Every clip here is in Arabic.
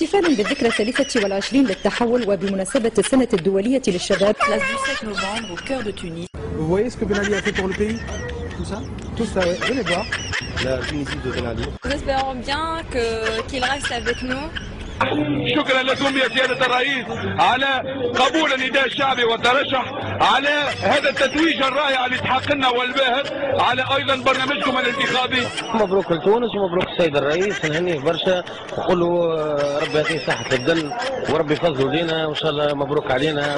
احتفالا بالذكرى 23 للتحول وبمناسبة السنة الدولية للشباب. Vous voyez ce que Ben Ali a fait pour le pays? Tout ça? Tout ça, oui. Venez voir. La Tunisie de Ben Ali. Nous espérons bien qu'il reste avec nous. شكرا لكم يا سيادة الرئيس على قبول النداء الشعبي والترشح، على هذا التتويج الرائع اللي تحقق لنا والباهر، على ايضا برنامجكم الانتخابي. مبروك لتونس ومبروك السيد الرئيس، نهنيه برشا ونقول له ربي يعطيه صحة الدل وربي يفضلوا لينا وان شاء الله. مبروك علينا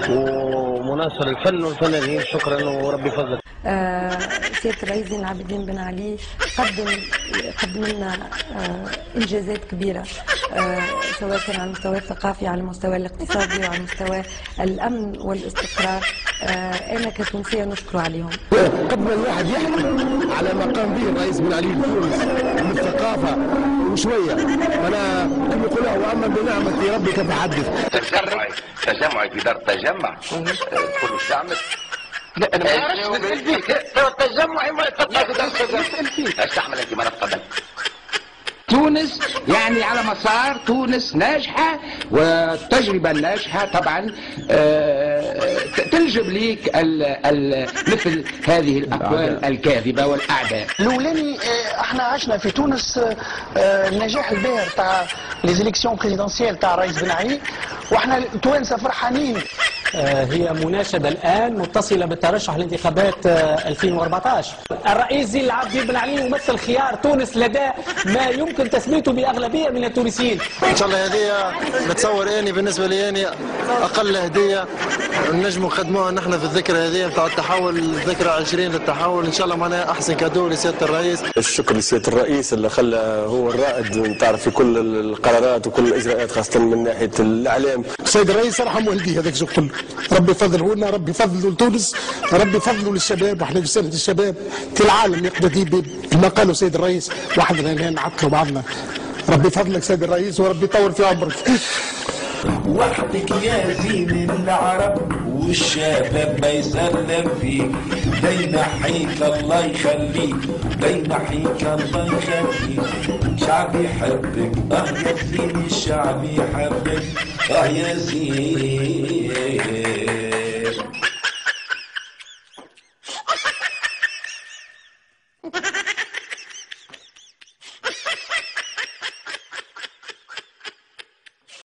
ومناصر الفن والفنانين. شكرا وربي يفضلك. سيادة الرئيس زين العابدين بن علي قدم لنا انجازات كبيره، سواء كان على المستوى الثقافي، على المستوى الاقتصادي، وعلى مستوى الامن والاستقرار. انا كتونسيه نشكر عليهم. قبل الواحد يحكي على ما قام به الرئيس بن علي لتونس من الثقافه وشويه، انا كما يقولوا واما بنعمه ربك فحدث. تجمعي في دار التجمع كله استعمل. لا انا ما اعرفش التجمع ما استعمل انت ما نتقبل. تونس يعني على مسار تونس ناجحة، والتجربة الناجحة طبعا تنجب ليك مثل هذه الأقوال الكاذبة والأعداء. الأولاني احنا عشنا في تونس النجاح الباهر تاع ليزيليكسيون بريزيدنسيال تاع الرئيس بن علي، واحنا التوانسة فرحانين. هي مناشدة الآن متصلة بالترشح لانتخابات 2014. الرئيس زين العابدين بن علي يمثل خيار تونس لدى ما يمكن تسميته بأغلبية من التونسيين. إن شاء الله هدية بتصور أني بالنسبة لي أني أقل هدية نجموا نقدموها نحن في الذكرى هذه بتاع التحول، الذكرى 20 للتحول. إن شاء الله معناها أحسن كادو لسيادة الرئيس. الشكر لسيادة الرئيس اللي خلى هو الرائد تعرف في كل القرارات وكل الإجراءات خاصة من ناحية الإعلام. السيد الرئيس صراحة مهدي هذاك الشغل كله. ربي يفضله لنا، ربي يفضله لتونس، ربي يفضله للشباب. واحنا في سنة الشباب في العالم يقتدي بما قاله السيد الرئيس، وحدنا نعطلوا بعضنا. ربي يفضلك سيد الرئيس وربي يطول في عمرك. وحدك يا زين العرب والشباب ما يسلم فيك، ينحيك الله يخليك، ينحيك الله يخليك. شعبي يحبك يا زين، الشعب يحبك يا زين.